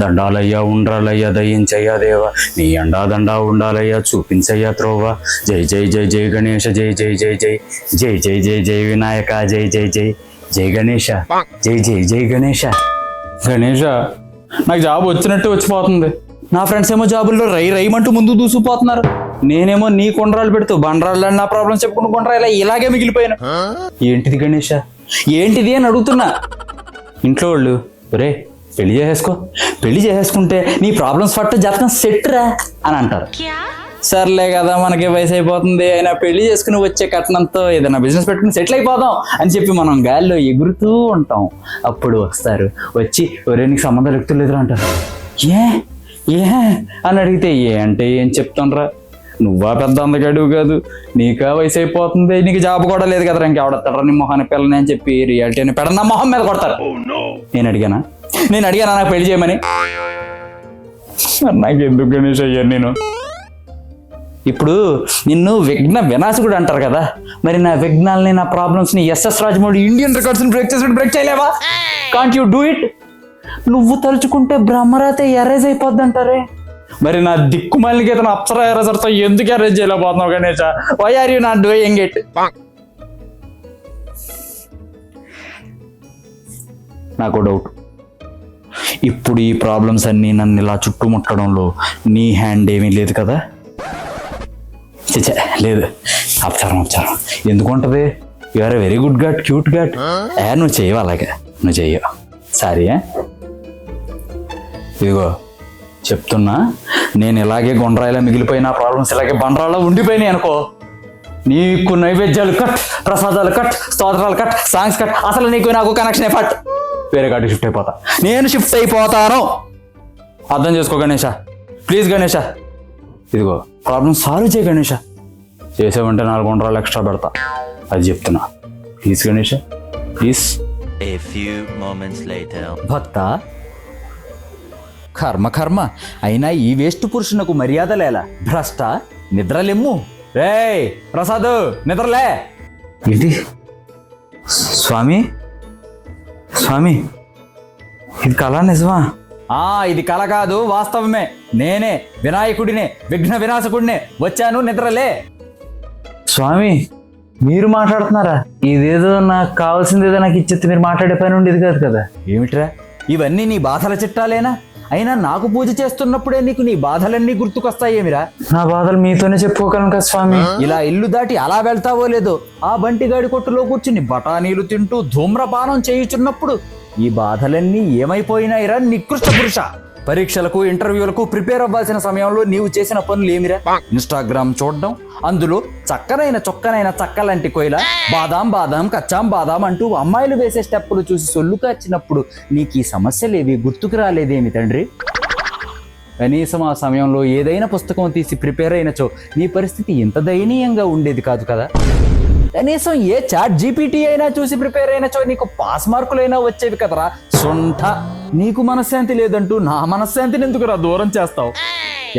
దండాలయ్యా ఉండ్రాలయ్యా దయించయ్యా దేవా నీ అండాదండా ఉండాలయ్యా చూపించయ్యా త్రోవా జై జై జై జై గణేష జై జై జై జై జై జై జై జై వినాయక జై జై జై జై గణేష జై జై జై గణేష. గణేష నాకు జాబ్ వచ్చినట్టు వచ్చిపోతుంది. నా ఫ్రెండ్స్ ఏమో జాబుల్లో రైమంటూ ముందు దూసుకుపోతున్నారు. నేనేమో నీ కొండరాలు పెడుతూ బండరాళ్ళు నా ప్రాబ్లమ్స్ చెప్పుకుంటూ కొండరా ఇలాగే మిగిలిపోయాను. ఏంటిది గణేష ఏంటిది అని అడుగుతున్నా. ఇంట్లో వాళ్ళు ఒరే పెళ్లి చేసేసుకుంటే నీ ప్రాబ్లమ్స్ పట్టు జాతకం సెట్ రా అని అంటారు. సర్లే కదా మనకి వయసు అయిపోతుంది, అయినా పెళ్లి చేసుకుని వచ్చే కట్నంతో ఏదైనా బిజినెస్ పెట్టుకుని సెటిల్ అయిపోదాం అని చెప్పి మనం గాల్లో ఎగురుతూ ఉంటాం. అప్పుడు వస్తారు, వచ్చి ఒరే నీకు సంబంధాలు ఎక్కుతలేదు అంటారు. ఏ అని అడిగితే ఏ అంటే ఏం చెప్తానరా, నువ్వా పెద్ద అందగాడు కాదు, నీకా వయసు అయిపోతుంది, నీకు జాబ్ కూడా లేదు కదరా, ఇంకెవడతాడరా నీ మొహాన్ని పిల్లని అని చెప్పి రియాలిటీ అని పెడన్నా మొహం మీద కొడతారు. నేను అడిగానా నాకు పెళ్లి చేయమని? నాకు ఎందుకు గణేష్ అయ్యాను నేను. ఇప్పుడు నిన్ను విఘ్న వినాశకుడు అంటారు కదా, మరి నా విఘ్నాలని నా ప్రాబ్లమ్స్ని ఎస్ఎస్ రాజమౌళి ఇండియన్ రికార్డ్స్ని బ్రేక్ చేయలేవా? Can't you do it? నువ్వు తలుచుకుంటే బ్రహ్మరాతే ఎరేజ్ అయిపోద్ది అంటారే, మరి నా దిక్కుమాలిన గీతను అప్సరా ఎరేజర్తో ఎందుకు ఎరేజ్ చేయలేకపోతున్నావు గణేష? Why are you not doing it? నాకు డౌట్, ఇప్పుడు ఈ ప్రాబ్లమ్స్ అన్నీ నన్ను ఇలా చుట్టుముట్టడంలో నీ హ్యాండ్ ఏమీ లేదు కదా? లేదు, అప్చారం ఎందుకు ఉంటుంది? You are a very good god, cute god. నువ్వు చేయవు, అలాగే నువ్వు చెయ్యవు. సారీ. ఇదిగో చెప్తున్నా, నేను ఇలాగే గుండ్రాయిలా మిగిలిపోయిన ప్రాబ్లమ్స్ ఇలాగే బండరాల్లో ఉండిపోయినాయి అనుకో, నీకు నైవేద్యాలు కట్, ప్రసాదాలు కట్, స్తోత్రాలు కట్, సాంగ్స్ కట్, అసలు నీకు నాకు కనెక్షన్ ఎఫర్ట్, వేరే కాడికి షిఫ్ట్ అయిపోతా. నేను షిఫ్ట్ అయిపోతాను, అర్థం చేసుకో గణేష. ప్లీజ్ గణేష, ఇదిగో ప్రాబ్లమ్ సాల్వ్ చేయ గణేష. చేసావంటే 4 గుండ్రాలు ఎక్స్ట్రా పెడతా, అది చెప్తున్నా. Please Ganesha, please. భక్త కర్మ అయినా ఈ వేస్ట్ పురుషునకు మర్యాద లేలా, భ్రష్ట నిద్రలెమ్ము. రే ప్రసాద్ నిద్రలే. ఇది స్వామి ఇది కళ నిజమా? ఇది కళ కాదు, వాస్తవమే. నేనే వినాయకుడినే, విఘ్న వినాశకుడినే. వచ్చాను, నిద్రలే. స్వామి మీరు మాట్లాడుతున్నారా? ఇదేదో నాకు కావాల్సింది ఏదో నాకు ఇచ్చేది మీరు మాట్లాడే పని ఉండేది కాదు కదా. ఏమిట్రా ఇవన్నీ? నీ బాధల చిట్టాలేనా? అయినా నాకు పూజ చేస్తున్నప్పుడే నీకు నీ బాధలన్నీ గుర్తుకొస్తాయేమిరా? నా బాధలు మీతోనే చెప్పుకోగలను కదా స్వామి. ఇలా ఇల్లు దాటి అలా వెళ్తావో లేదో, ఆ బంటిగాడి కొట్టులో కూర్చుని బఠానీలు తింటూ ధూమ్రపానం చేయుచున్నప్పుడు ఈ బాధలన్నీ ఏమైపోయినాయిరా నికృష్ట పురుష? పరీక్షలకు ఇంటర్వ్యూలకు ప్రిపేర్ అవ్వాల్సిన సమయంలో నీవు చేసిన పనులు ఏమిరా? ఇన్స్టాగ్రామ్ చూడడం, అందులో చక్కనైన చక్కలాంటి కోయిల బాదాం కచ్చాం బాదాం అంటూ అమ్మాయిలు వేసే స్టెప్పులు చూసి సొల్లు కాచినప్పుడు నీకు ఈ సమస్యలేవి గుర్తుకు రాలేదేమి తండ్రి? కనీసం ఆ సమయంలో ఏదైనా పుస్తకం తీసి ప్రిపేర్ అయినచో నీ పరిస్థితి ఇంత దయనీయంగా ఉండేది కాదు కదా. కనీసం ఏ చాట్ జీపీటీ అయినా చూసి ప్రిపేర్ అయినచో నీకు పాస్ మార్కులైనా వచ్చేవి కదరా సొంట. నీకు మనశ్శాంతి లేదంటూ నా మనశ్శాంతిని ఎందుకురా దూరం చేస్తావు?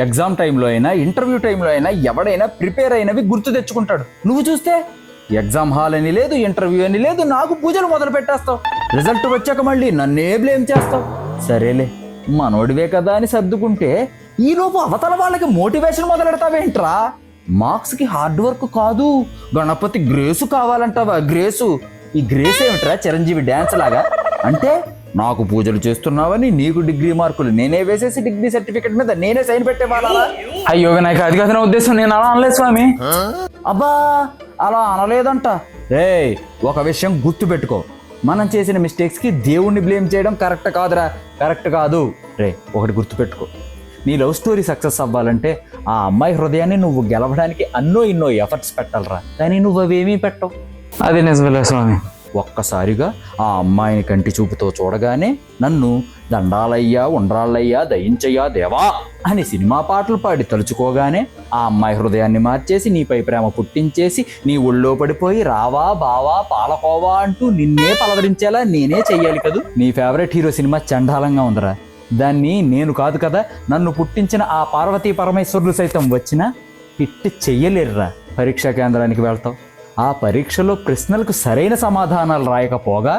ఎగ్జామ్ టైంలో అయినా ఇంటర్వ్యూ టైంలో అయినా ఎవడైనా ప్రిపేర్ అయినవి గుర్తు తెచ్చుకుంటాడు. నువ్వు చూస్తే ఎగ్జామ్ హాల్ అని లేదు, ఇంటర్వ్యూ అని లేదు, నాకు పూజలు మొదలు పెట్టేస్తావు. రిజల్ట్ వచ్చాక మళ్ళీ నన్నే బ్లేమ్ చేస్తావు. సరేలే మనోడివే కదా అని సర్దుకుంటే ఈలోపు అవతల వాళ్ళకి మోటివేషన్ మొదలెడతావేంట్రా? మార్క్స్ కి హార్డ్ వర్క్ కాదు, గణపతి గ్రేసు కావాలంటావా? గ్రేసు? ఈ గ్రేస్ ఏమిట్రా? చిరంజీవి డ్యాన్స్ లాగా? అంటే నాకు పూజలు చేస్తున్నావని నీకు డిగ్రీ మార్కులు నేనే వేసేసి డిగ్రీ సర్టిఫికెట్ మీద నేనే సైన్ పెట్టేవాళ్ళ? అయ్యో నాకు అది కాదు నా ఉద్దేశం, నేను అలా అనలేదు స్వామి. అబ్బా అలా అనలేదంట. రే ఒక విషయం గుర్తు పెట్టుకో, మనం చేసిన మిస్టేక్స్ కి దేవుణ్ణి బ్లేమ్ చేయడం కరెక్ట్ కాదురా, కరెక్ట్ కాదు. రే ఒకటి గుర్తు పెట్టుకో, నీ లవ్ స్టోరీ సక్సెస్ అవ్వాలంటే ఆ అమ్మాయి హృదయాన్ని నువ్వు గెలవడానికి ఎన్నో ఎఫర్ట్స్ పెట్టాలరా, కానీ నువ్వు అవేమీ పెట్టవు. అది నిజమేలే స్వామి. ఒక్కసారిగా ఆ అమ్మాయిని కంటి చూపుతో చూడగానే నన్ను దండాలయ్యా ఉండ్రాళ్ళయ్యా దయించయ్యా దేవా అని సినిమా పాటలు పాడి తలుచుకోగానే ఆ అమ్మాయి హృదయాన్ని మార్చేసి నీపై ప్రేమ పుట్టించేసి నీ ఒళ్ళో పడిపోయి రావా బావా పాలకోవా అంటూ నిన్నే పలవరించేలా నేనే చెయ్యాలి కదూ. నీ ఫేవరెట్ హీరో సినిమా చండాలంగా ఉందరా, దాన్ని నేను కాదు కదా నన్ను పుట్టించిన ఆ పార్వతీ పరమేశ్వరులు సైతం వచ్చినా హిట్ చెయ్యలేరురా. పరీక్షా కేంద్రానికి వెళ్తావు, ఆ పరీక్షలో ప్రశ్నలకు సరైన సమాధానాలు రాయకపోగా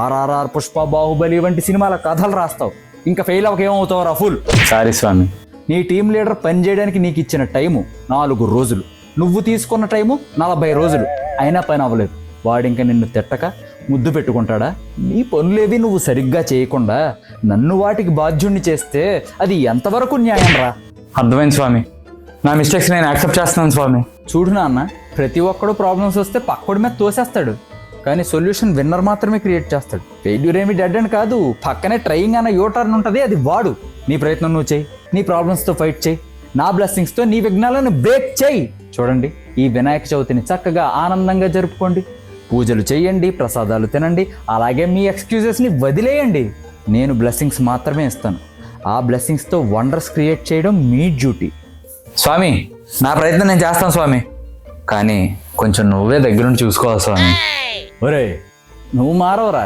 ఆర్ఆర్ఆర్, పుష్ప, బాహుబలి వంటి సినిమాల కథలు రాస్తావు. ఇంకా ఫెయిల్ అవ్వక ఏమవుతావురా ఫుల్. సారీ స్వామి. నీ టీం లీడర్ పని చేయడానికి నీకు ఇచ్చిన టైము 4 రోజులు, నువ్వు తీసుకున్న టైము 40 రోజులు, అయినా పని అవ్వలేదు. వాడింక నిన్ను తిట్టక ముద్దు పెట్టుకుంటాడా? నీ పనులేవి నువ్వు సరిగ్గా చేయకుండా నన్ను వాటికి బాధ్యుణ్ణి చేస్తే అది ఎంతవరకు న్యాయం రా? అర్థమైంది స్వామి, నా మిస్టేక్స్ నేను యాక్సెప్ట్ చేస్తున్నాను స్వామి. చూడు నాన్న, ప్రతి ఒక్కడు ప్రాబ్లమ్స్ వస్తే పక్కడి మీద తోసేస్తాడు, కానీ సొల్యూషన్ విన్నర్ మాత్రమే క్రియేట్ చేస్తాడు. ఫెయిల్యూర్ ఏమి డెడ్ అని కాదు, పక్కనే ట్రయింగ్ అన్న యూటర్న్ ఉంటుంది, అది వాడు. నీ ప్రయత్నం నువ్వు చేయి, నీ ప్రాబ్లమ్స్తో ఫైట్ చేయి, నా బ్లెస్సింగ్స్తో నీ విఘ్నాలను బ్రేక్ చేయి. చూడండి, ఈ వినాయక చవితిని చక్కగా ఆనందంగా జరుపుకోండి, పూజలు చేయండి, ప్రసాదాలు తినండి, అలాగే మీ ఎక్స్క్యూజెస్ని వదిలేయండి. నేను బ్లెస్సింగ్స్ మాత్రమే ఇస్తాను, ఆ బ్లెస్సింగ్స్తో వండర్స్ క్రియేట్ చేయడం మీ డ్యూటీ. స్వామి, నా ప్రయత్నం నేను చేస్తాను స్వామి, కానీ కొంచెం నువ్వే దగ్గరుండి చూసుకోవాలి స్వామి. ఒరే, నువ్వు మారవరా?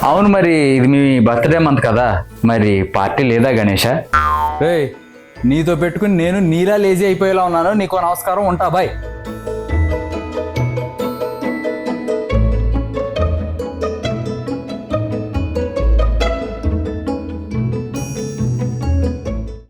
అవును, మరి ఇది మీ బర్త్డే మంత్ కదా, మరి పార్టీ లేదా గణేష? రే, నీతో పెట్టుకుని నేను నీలా లేజీ అయిపోయేలా ఉన్నాను. నీకో నమస్కారం, ఉంటా బాయ్.